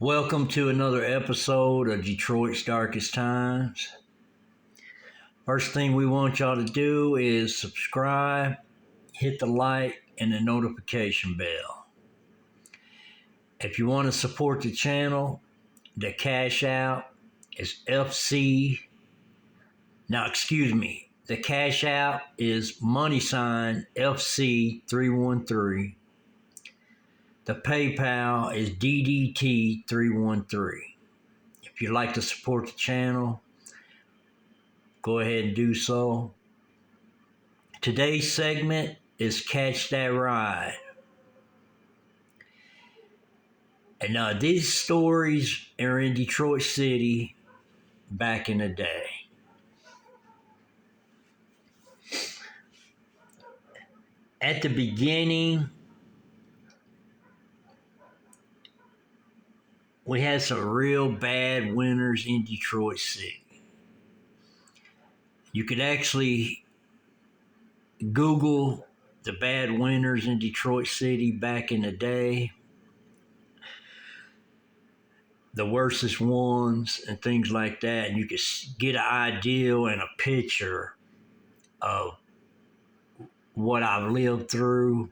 Welcome to another episode of Detroit's Darkest Times. First thing we want y'all to do is subscribe, hit the like, and the notification bell. If you want to support the channel, the cash out is the cash out is $FC313. The PayPal is DDT313. If you'd like to support the channel, go ahead and do so. Today's segment is Catch That Ride. And these stories are in Detroit City back in the day. At the beginning, we had some real bad winters in Detroit City. You could actually Google the bad winters in Detroit City back in the day, the worstest ones and things like that, and you could get an idea and a picture of what I've lived through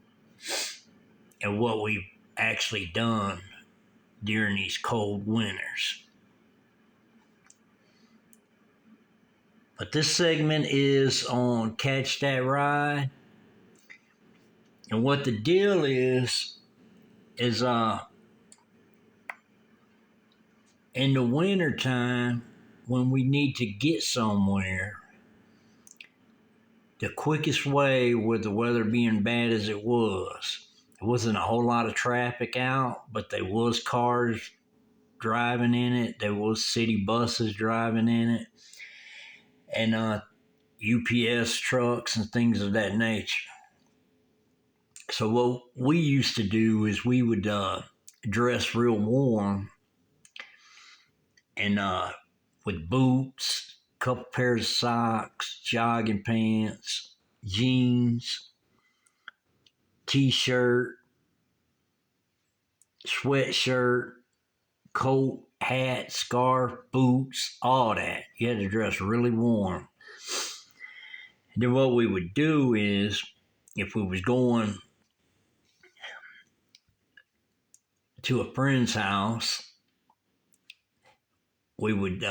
and what we've actually done during these cold winters. But this segment is on Catch That Ride. And what the deal is in the wintertime, when we need to get somewhere, the quickest way with the weather being bad as it was, there wasn't a whole lot of traffic out, but there was cars driving in it. There was city buses driving in it. And UPS trucks and things of that nature. So what we used to do is we would dress real warm and with boots, a couple pairs of socks, jogging pants, jeans, t-shirt, sweatshirt, coat, hat, scarf, boots, all that. You had to dress really warm. And then what we would do is, if we was going to a friend's house, we would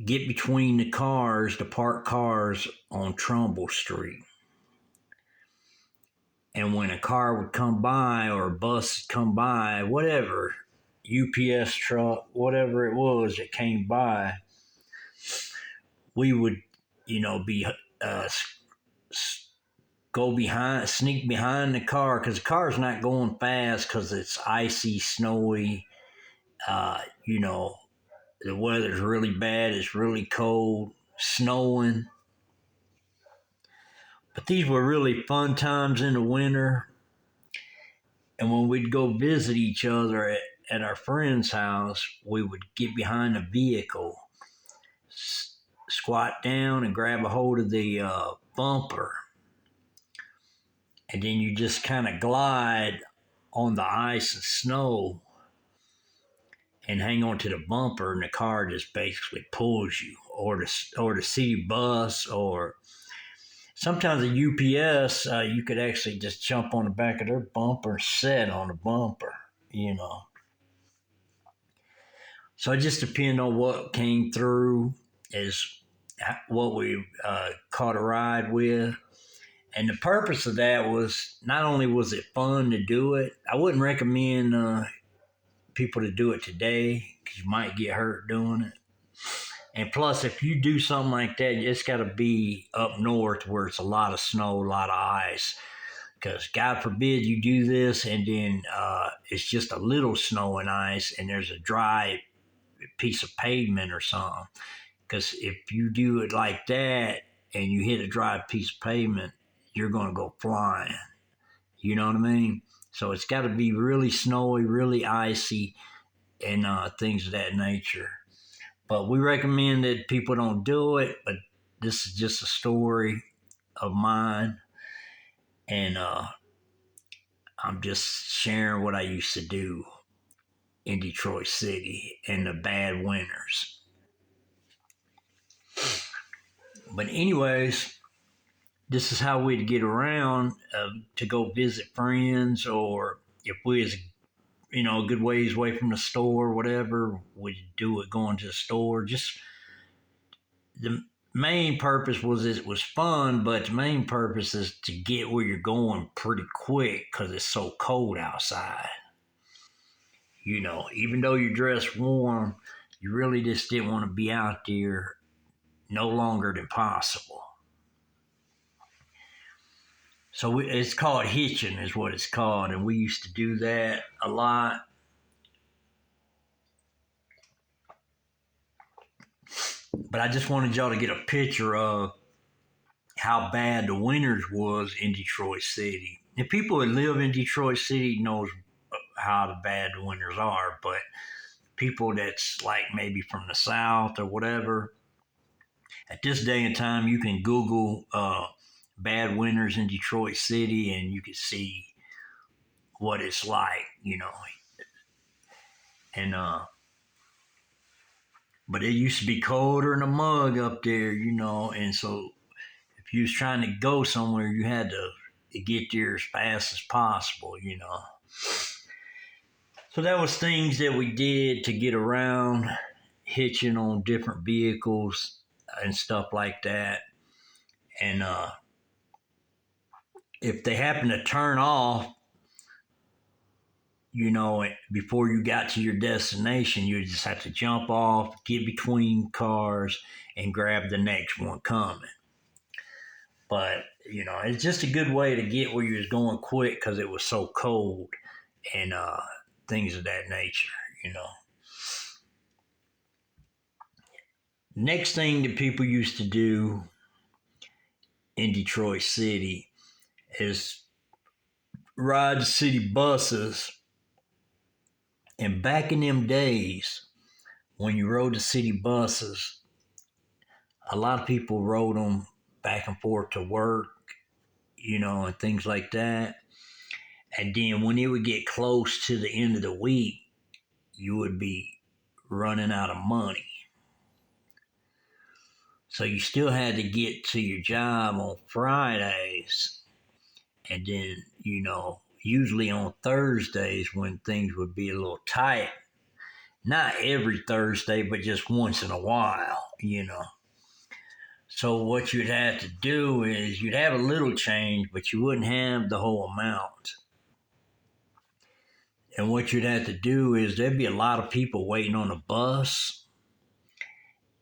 get between the parked cars on Trumbull Street. And when a car would come by or a bus would come by, whatever, UPS truck, whatever it was that came by, we would, sneak behind the car, because the car's not going fast because it's icy, snowy, the weather's really bad, it's really cold, snowing. But these were really fun times in the winter. And when we'd go visit each other at our friend's house, we would get behind the vehicle, squat down and grab a hold of the bumper. And then you just kind of glide on the ice and snow and hang on to the bumper, and the car just basically pulls you, or the city bus, or sometimes the UPS, you could actually just jump on the back of their bumper and sit on the bumper, So it just depends on what came through, is what we caught a ride with. And the purpose of that was, not only was it fun to do it, I wouldn't recommend people to do it today because you might get hurt doing it. And plus, if you do something like that, it's got to be up north where it's a lot of snow, a lot of ice. Because God forbid you do this and then it's just a little snow and ice and there's a dry piece of pavement or something. Because if you do it like that and you hit a dry piece of pavement, you're going to go flying. You know what I mean? So it's got to be really snowy, really icy, and things of that nature. But we recommend that people don't do it, but this is just a story of mine. And I'm just sharing what I used to do. in Detroit City and the bad winters. But anyways, this is how we'd get around to go visit friends, or if we was a good ways away from the store, whatever, we'd do it going to the store. Just the main purpose was it was fun, but the main purpose is to get where you're going pretty quick because it's so cold outside. Even though you're dressed warm, you really just didn't want to be out there no longer than possible. So it's called hitching, is what it's called, and we used to do that a lot. But I just wanted y'all to get a picture of how bad the winters was in Detroit City. And people that live in Detroit City knows how bad the winters are, but people that's like maybe from the South or whatever, at this day and time, you can Google bad winters in Detroit City and you can see what it's like. And but it used to be colder than a mug up there, and so if you was trying to go somewhere, you had to get there as fast as possible. So that was things that we did to get around, hitching on different vehicles and stuff like that. And if they happen to turn off, before you got to your destination, you just have to jump off, get between cars, and grab the next one coming. But, it's just a good way to get where you was going quick because it was so cold and things of that nature. Next thing that people used to do in Detroit City is ride the city buses. And back in them days, when you rode the city buses, a lot of people rode them back and forth to work, and things like that. And then when it would get close to the end of the week, you would be running out of money. So you still had to get to your job on Fridays. And then, usually on Thursdays when things would be a little tight. Not every Thursday, but just once in a while. So what you'd have to do is you'd have a little change, but you wouldn't have the whole amount. And what you'd have to do is there'd be a lot of people waiting on the bus,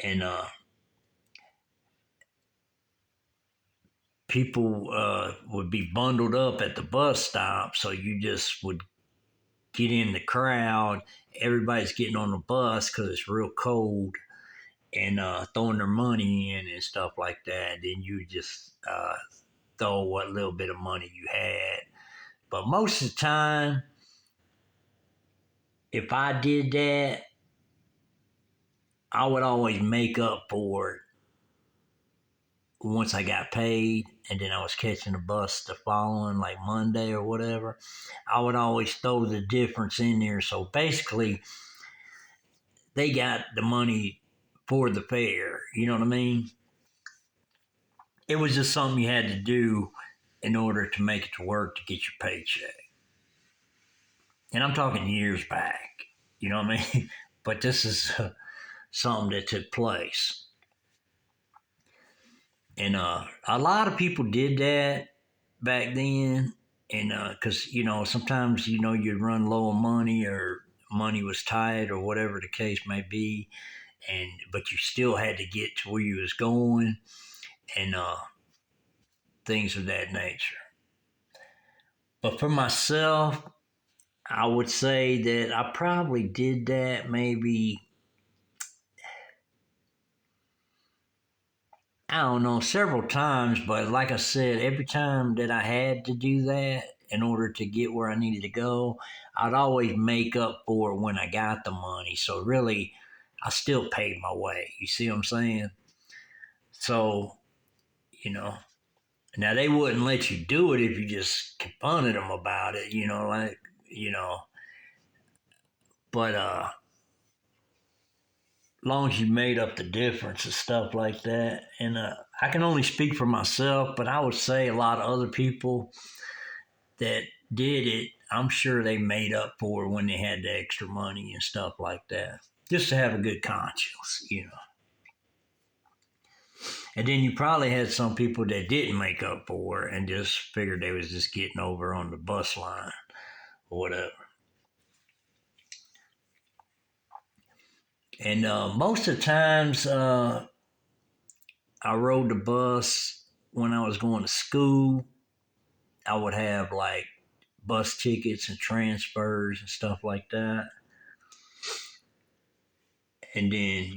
and people would be bundled up at the bus stop. So you just would get in the crowd. Everybody's getting on the bus because it's real cold, and throwing their money in and stuff like that. Then you just throw what little bit of money you had. But most of the time, if I did that, I would always make up for it once I got paid, and then I was catching the bus the following, like Monday or whatever. I would always throw the difference in there. So basically, they got the money for the fare. You know what I mean? It was just something you had to do in order to make it to work to get your paycheck. And I'm talking years back. You know what I mean? But this is something that took place. And a lot of people did that back then. And because, sometimes, you'd run low on money or money was tight or whatever the case may be. But you still had to get to where you was going and things of that nature. But for myself, I would say that I probably did that maybe, I don't know, several times. But like I said, every time that I had to do that in order to get where I needed to go, I'd always make up for it when I got the money. So really, I still paid my way. You see what I'm saying? So, you know, now they wouldn't let you do it if you just confronted them about it, like, you know, But long as you made up the difference and stuff like that. And I can only speak for myself, but I would say a lot of other people that did it, I'm sure they made up for it when they had the extra money and stuff like that, just to have a good conscience. And then you probably had some people that didn't make up for it and just figured they was just getting over on the bus line or whatever. And most of the times, I rode the bus when I was going to school. I would have like bus tickets and transfers and stuff like that. And then,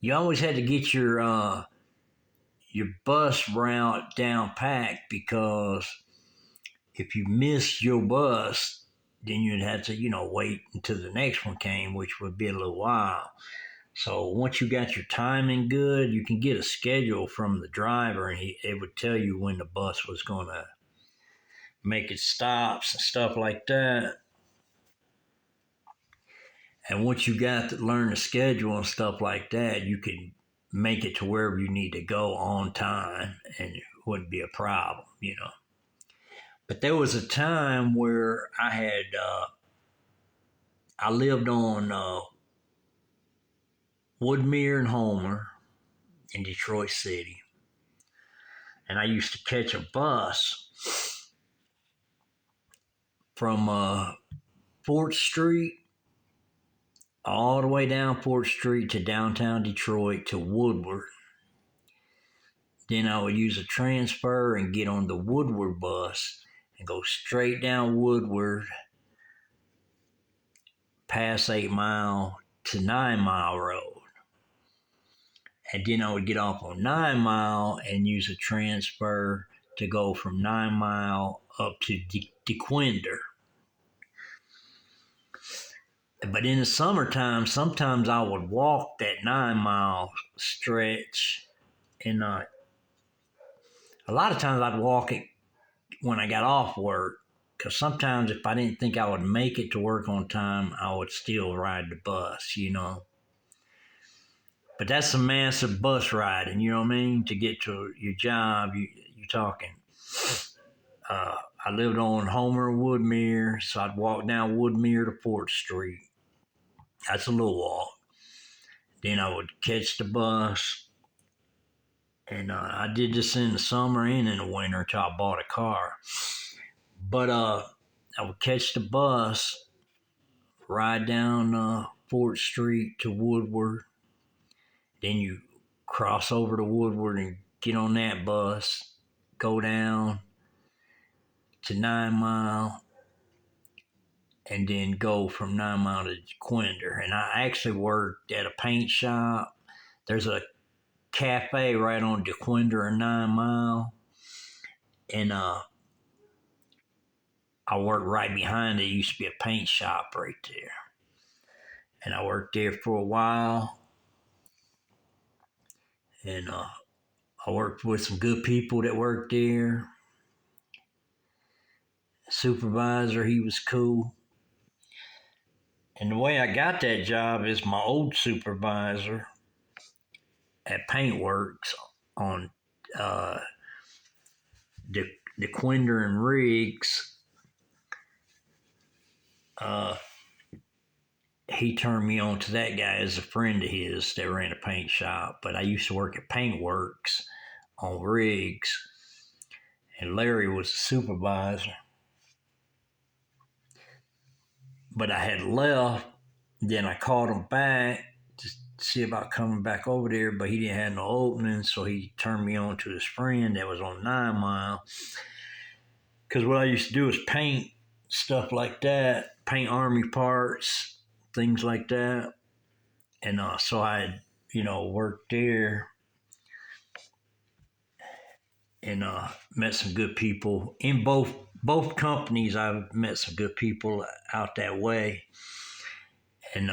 you always had to get your bus route down packed, because if you missed your bus, then you'd have to, wait until the next one came, which would be a little while. So once you got your timing good, you can get a schedule from the driver, and it would tell you when the bus was going to make its stops and stuff like that. And once you got to learn the schedule and stuff like that, you could make it to wherever you need to go on time, and it wouldn't be a problem. But there was a time where I lived on Woodmere and Homer in Detroit City. And I used to catch a bus from 4th Street all the way down 4th Street to downtown Detroit to Woodward. Then I would use a transfer and get on the Woodward bus and go straight down Woodward past 8 Mile to 9 Mile Road. And then I would get off on 9 Mile and use a transfer to go from 9 Mile up to DeQuinder. But in the summertime, sometimes I would walk that 9 Mile stretch. And a lot of times I'd walk it when I got off work, because sometimes if I didn't think I would make it to work on time, I would still ride the bus. But that's a massive bus riding, you know what I mean? To get to your job, you're talking. I lived on Homer and Woodmere, so I'd walk down Woodmere to 4th Street. That's a little walk. Then I would catch the bus. And I did this in the summer and in the winter until I bought a car. But I would catch the bus, ride down 4th Street to Woodward. Then you cross over to Woodward and get on that bus, go down to 9 Mile, and then go from 9 Mile to Quinder. And I actually worked at a paint shop. There's a cafe right on DeQuinder and 9 Mile. And I worked right behind it. It used to be a paint shop right there. And I worked there for a while. And I worked with some good people that worked there. Supervisor, he was cool. And the way I got that job is my old supervisor at Paintworks on DeQuinder and Riggs. He turned me on to that guy as a friend of his that ran a paint shop. But I used to work at Paintworks on Riggs, and Larry was the supervisor. But I had left. Then I called him back to see about coming back over there, but he didn't have no opening, so he turned me on to his friend that was on 9 Mile. Because what I used to do was paint stuff like that, paint army parts, things like that. And so I had, worked there and met some good people in both companies. I've met some good people out that way. And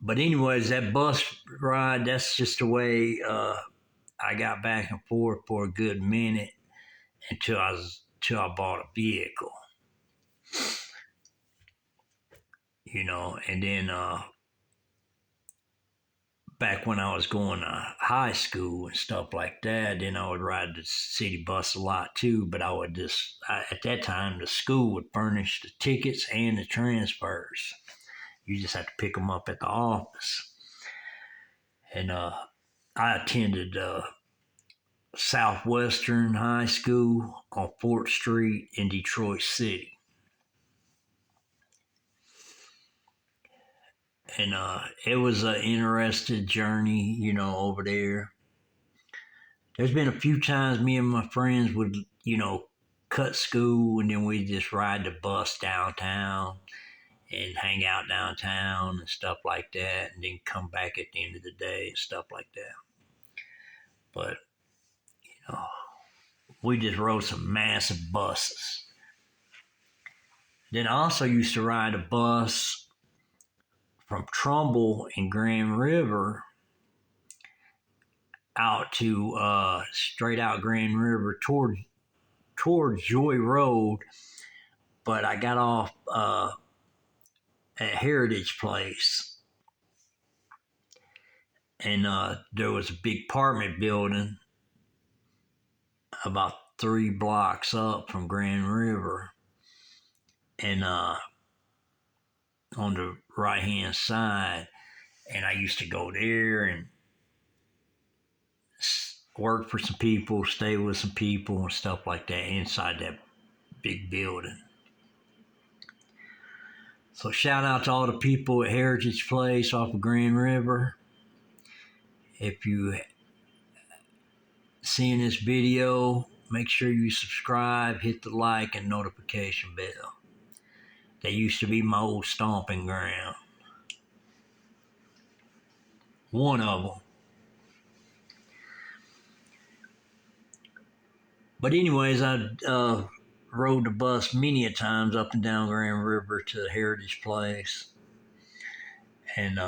but anyways, that bus ride, that's just the way I got back and forth for a good minute until I bought a vehicle. and then back when I was going to high school and stuff like that, then I would ride the city bus a lot too. But at that time, the school would furnish the tickets and the transfers. You just had to pick them up at the office. And I attended Southwestern High School on 4th Street in Detroit City. And it was an interesting journey, over there. There's been a few times me and my friends would, cut school and then we'd just ride the bus downtown and hang out downtown and stuff like that, and then come back at the end of the day and stuff like that. But, know, we just rode some massive buses. Then I also used to ride a bus from Trumbull and Grand River out to straight out Grand River towards Joy Road, but I got off at Heritage Place, and there was a big apartment building about 3 blocks up from Grand River, and on the right hand side, and I used to go there and work for some people, stay with some people and stuff like that inside that big building. So shout out to all the people at Heritage Place off of Grand River. If you seeing this video, make sure you subscribe, hit the like and notification bell. That used to be my old stomping ground. One of them. But anyways, I rode the bus many a times up and down Grand River to the Heritage Place. And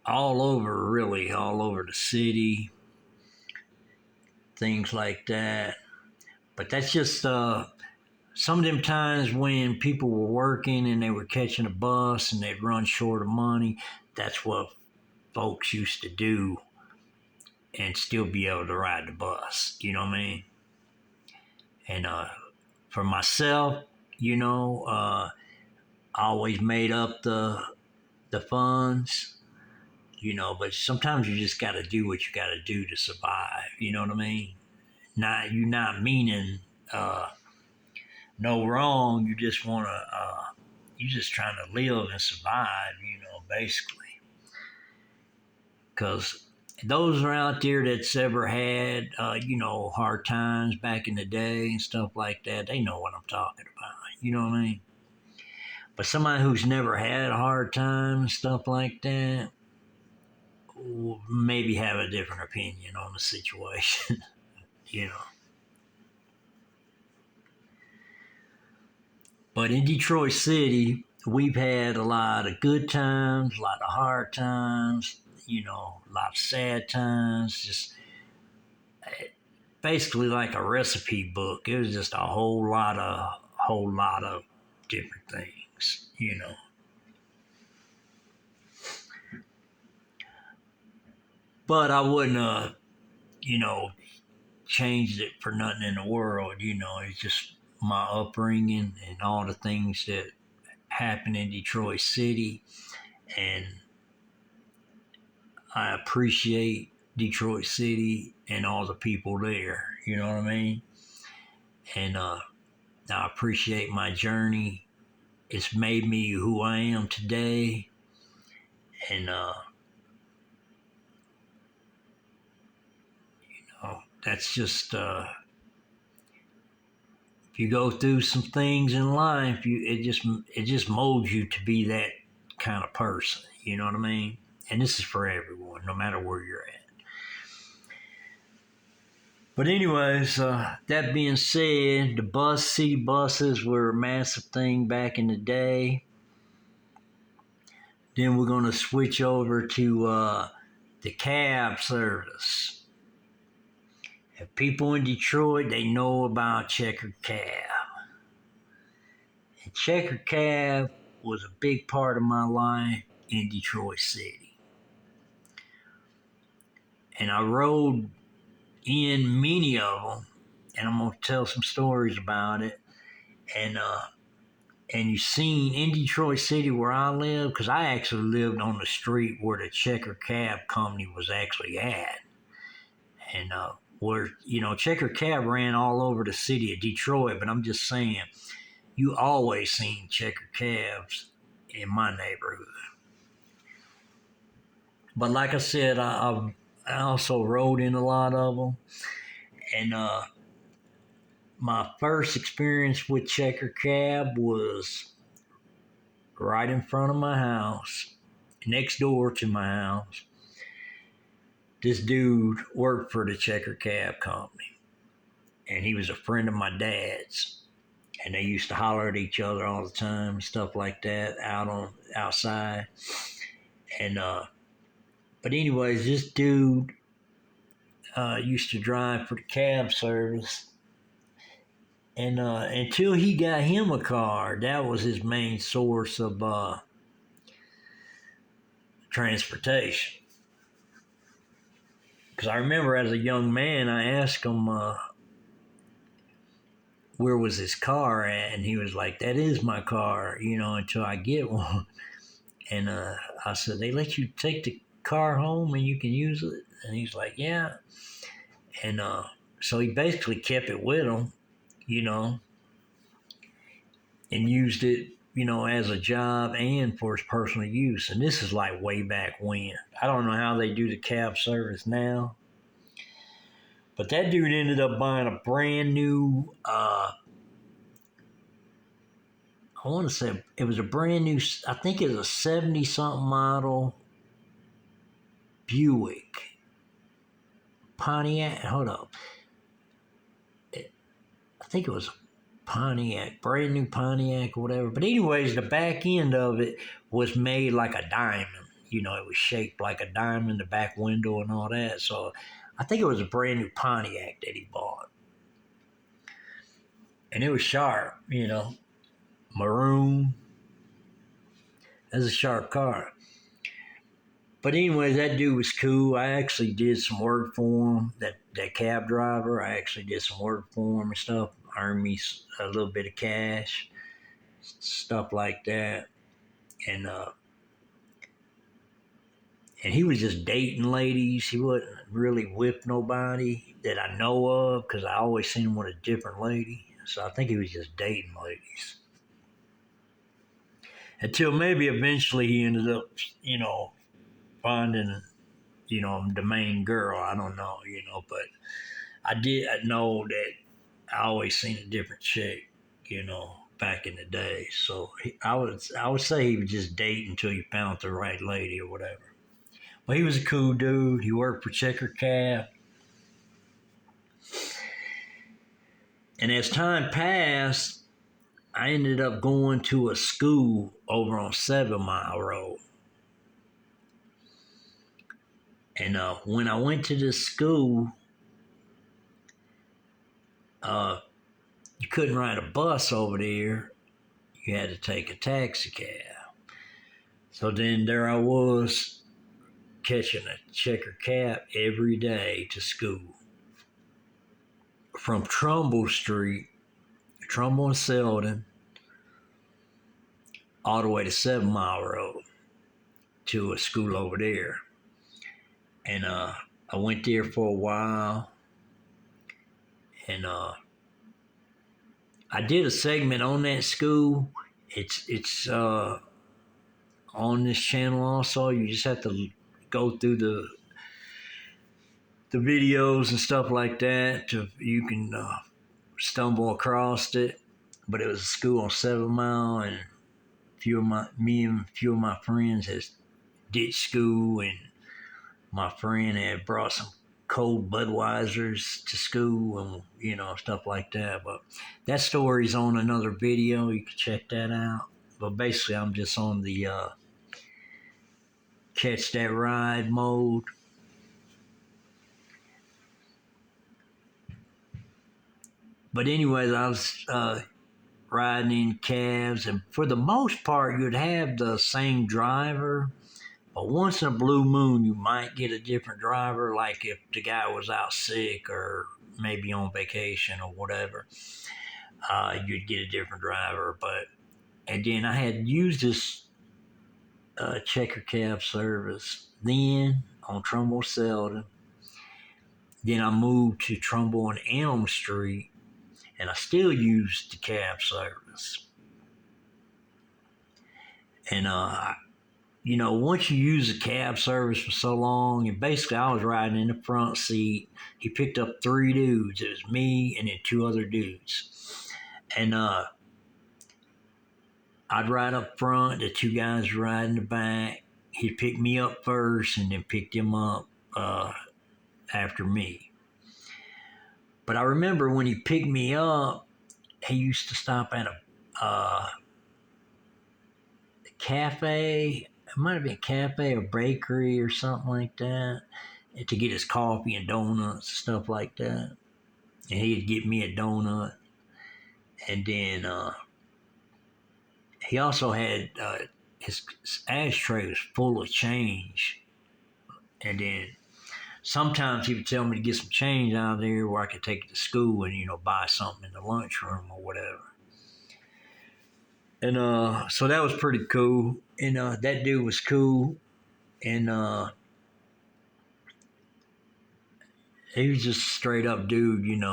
all over the city, things like that. But that's just some of them times when people were working and they were catching a bus and they'd run short of money. That's what folks used to do and still be able to ride the bus. You know what I mean? And for myself, I always made up the funds, but sometimes you just got to do what you got to do to survive. You know what I mean? You're not meaning no wrong. You just want to, you're just trying to live and survive, basically. Because those are out there that's ever had, hard times back in the day and stuff like that, they know what I'm talking about. You know what I mean? But somebody who's never had a hard time and stuff like that will maybe have a different opinion on the situation, But in Detroit City, we've had a lot of good times, a lot of hard times, a lot of sad times, just basically like a recipe book. It was just a whole lot of different things, But I wouldn't, changed it for nothing in the world, It's just my upbringing and all the things that happened in Detroit City, and I appreciate Detroit City and all the people there. You know what I mean? And I appreciate my journey. It's made me who I am today. And that's just if you go through some things in life, it just molds you to be that kind of person. You know what I mean? And this is for everyone, no matter where you're at. But anyways, that being said, city buses were a massive thing back in the day. Then we're going to switch over to the cab service. If people in Detroit, they know about Checkered Cab. Checker Cab was a big part of my life in Detroit City. And I rode in many of them, and I'm going to tell some stories about it. And and you seen in Detroit City where I live, because I actually lived on the street where the Checker Cab company was actually at. And where, Checker Cab ran all over the city of Detroit, but I'm just saying, you always seen Checker Cabs in my neighborhood. But like I said, I also rode in a lot of them. And my first experience with Checker Cab was right in front of my house, next door to my house. This dude worked for the Checker Cab company, and he was a friend of my dad's. And they used to holler at each other all the time, and stuff like that, outside. And but anyways, this dude used to drive for the cab service, and until he got him a car, that was his main source of transportation. Because I remember as a young man, I asked him where was his car at, and he was like, "That is my car, until I get one." And I said, "They let you take the car home and you can use it?" And he's like, "Yeah." And so he basically kept it with him, you know, and used it, as a job and for his personal use. And this is like way back when. I don't know how they do the cab service now. But that dude ended up buying a brand new, I want to say it was a brand new, I think it was a 70 something model Buick. Pontiac, hold up. I think it was Pontiac, brand new Pontiac or whatever. But anyways, the back end of it was made like a diamond. It was shaped like a diamond, the back window and all that. So I think it was a brand new Pontiac that he bought. And it was sharp, maroon. That's a sharp car. But anyways, that dude was cool. I actually did some work for him. That cab driver, I actually did some work for him and stuff. Earned me a little bit of cash, stuff like that. And he was just dating ladies. He wasn't really with nobody that I know of, because I always seen him with a different lady. So I think he was just dating ladies. Until maybe eventually he ended up, finding, the main girl. I don't know, but I know that I always seen a different chick, back in the day. So I would say he was just dating until he found the right lady or whatever. But he was a cool dude. He worked for Checker Cab. And as time passed, I ended up going to a school over on 7 Mile Road. And when I went to this school, you couldn't ride a bus over there. You had to take a taxi cab. So then there I was, catching a Checker Cab every day to school. From Trumbull Street, Trumbull and Selden, all the way to 7 Mile Road to a school over there. And I went there for a while. And I did a segment on that school. It's on this channel also. You just have to go through the videos and stuff like that you can stumble across it. But it was a school on 7 Mile, and me and a few of my friends has ditched school, and my friend had brought some cold Budweisers to school, and stuff like that. But that story's on another video. You can check that out. But basically, I'm just on the catch that ride mode. But anyways, I was riding in cabs, and for the most part, you'd have the same driver. But once in a blue moon, you might get a different driver, like if the guy was out sick or maybe on vacation or whatever, you'd get a different driver. And then I had used this checker cab service then on Trumbull Selden. Then I moved to Trumbull and Elm Street, and I still used the cab service. And once you use a cab service for so long, and basically I was riding in the front seat. He picked up 3 dudes. It was me and then 2 other dudes. And I'd ride up front, the 2 guys would ride in the back. He'd pick me up first and then pick them up after me. But I remember when he picked me up, he used to stop at a cafe. It might have been a cafe or bakery or something like that, to get his coffee and donuts, stuff like that. And he'd get me a donut. And then he also had his ashtray was full of change. And then sometimes he would tell me to get some change out of there where I could take it to school and, buy something in the lunchroom or whatever. And so that was pretty cool. And that dude was cool. And he was just a straight up dude, And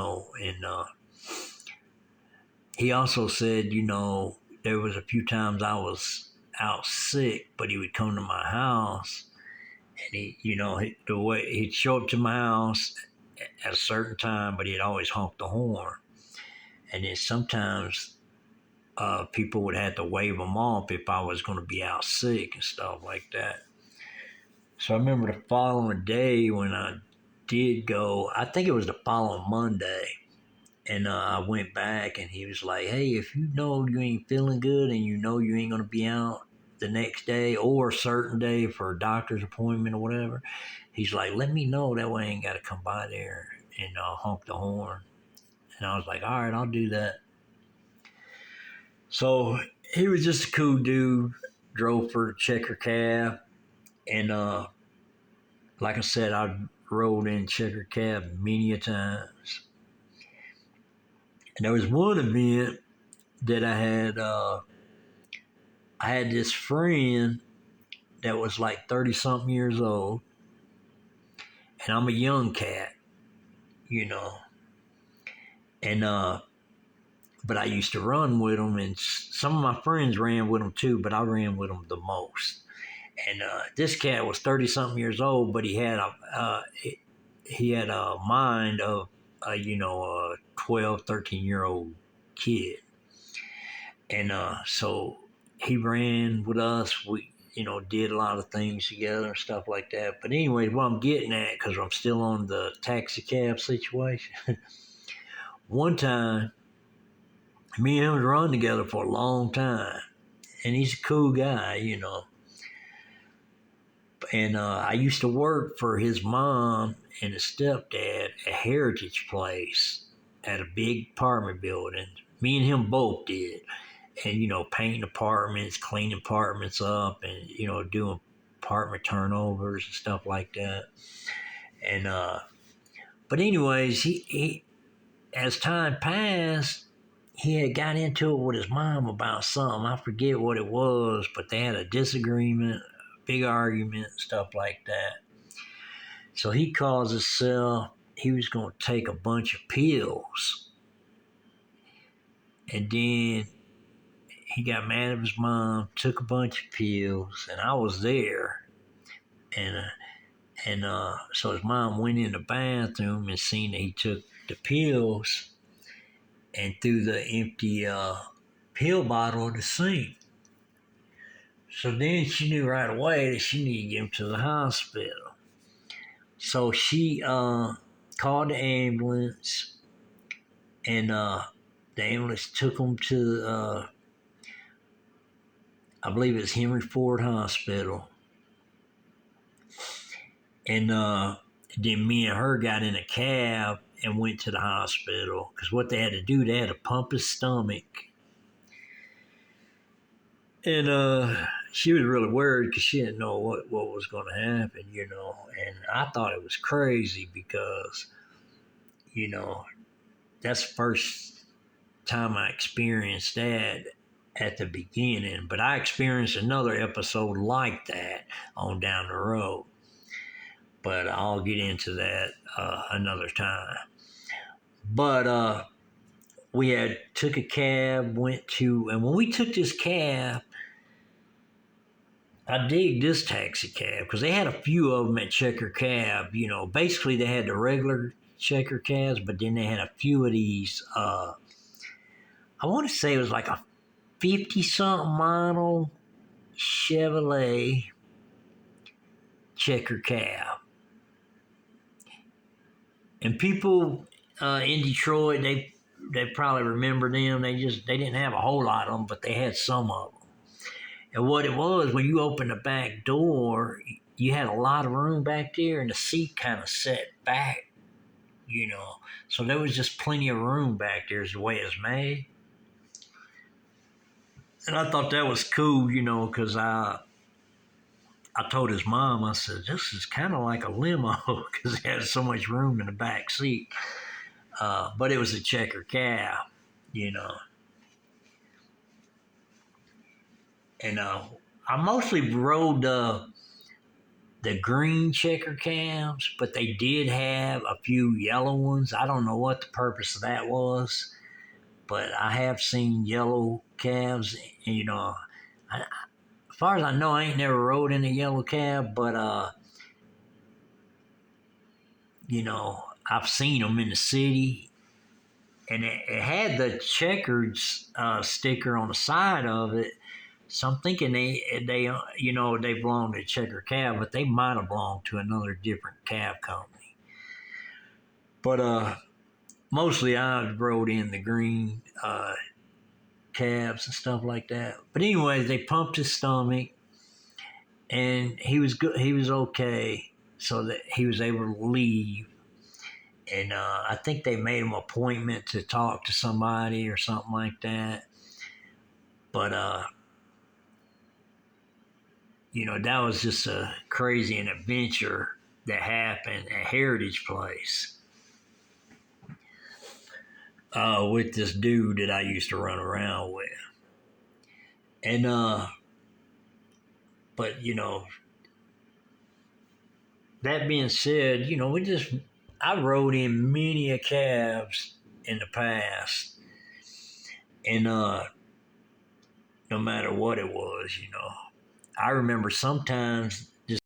he also said, there was a few times I was out sick, but he would come to my house. And he'd show up to my house at a certain time, but he'd always honk the horn. And then sometimes people would have to wave him off if I was going to be out sick and stuff like that. So I remember the following day when I did go, I think it was the following Monday, and I went back and he was like, hey, if you know you ain't feeling good and you know you ain't going to be out the next day or a certain day for a doctor's appointment or whatever, he's like, let me know, that way I ain't got to come by there and honk the horn. And I was like, all right, I'll do that. So he was just a cool dude, drove for a checker cab. And like I said, I rode in checker cab many a times. And there was one event that I had this friend that was like 30 something years old. And I'm a young cat, And but I used to run with him, and some of my friends ran with him too, but I ran with him the most. And this cat was 30 something years old, but he had a mind of a 12, 13-year-old kid. And so he ran with us. We did a lot of things together and stuff like that. But anyway, what I'm getting at, because I'm still on the taxi cab situation, one time me and him was running together for a long time, and he's a cool guy, And I used to work for his mom and his stepdad at Heritage Place at a big apartment building. Me and him both did. And, painting apartments, cleaning apartments up, and, doing apartment turnovers and stuff like that. And, but anyways, he as time passed, he had got into it with his mom about something. I forget what it was, but they had a disagreement, big argument, stuff like that. So he calls himself, he was going to take a bunch of pills. And then he got mad at his mom, took a bunch of pills, and I was there. And so his mom went in the bathroom and seen that he took the pills and threw the empty pill bottle in the sink. So then she knew right away that she needed to get him to the hospital. So she called the ambulance, and the ambulance took him to, I believe it's Henry Ford Hospital. And then me and her got in a cab and went to the hospital, because what they had to do, they had to pump his stomach And she was really worried because she didn't know what was going to happen, you know. And I thought it was crazy because, you know, that's the first time I experienced that at the beginning. But I experienced another episode like that on down the road. But I'll get into that another time. But we had took a cab, went to, and when we took this cab, I dig this taxi cab because they had a few of them at Checker Cab. You know, basically they had the regular Checker cabs, but then they had a few of these. I want to say it was like a 50 something model Chevrolet Checker Cab, and people in Detroit they probably remember them. They didn't have a whole lot of them, but they had some of them. And what it was, when you opened the back door, you had a lot of room back there, and the seat kind of set back, you know. So there was just plenty of room back there, is the way it's made. And I thought that was cool, you know, because I told his mom, I said, this is kind of like a limo because it had so much room in the back seat. But it was a Checker cab, you know. And I mostly rode the green Checker cabs, but they did have a few yellow ones. I don't know what the purpose of that was, but I have seen yellow cabs. And, you know, as far as I know, I ain't never rode in a yellow cab, but you know, I've seen them in the city, and it had the Checkers sticker on the side of it. So I'm thinking they you know they belong to Checker Cab, but they might have belonged to another different cab company. But mostly I rode in the green cabs and stuff like that. But anyway, they pumped his stomach, and he was good. He was okay, so that he was able to leave. And I think they made him an appointment to talk to somebody or something like that. But you know, that was just a crazy an adventure that happened at Heritage Place with this dude that I used to run around with. And but you know, that being said, you know, I rode in many a cabs in the past, and no matter what it was, you know, I remember sometimes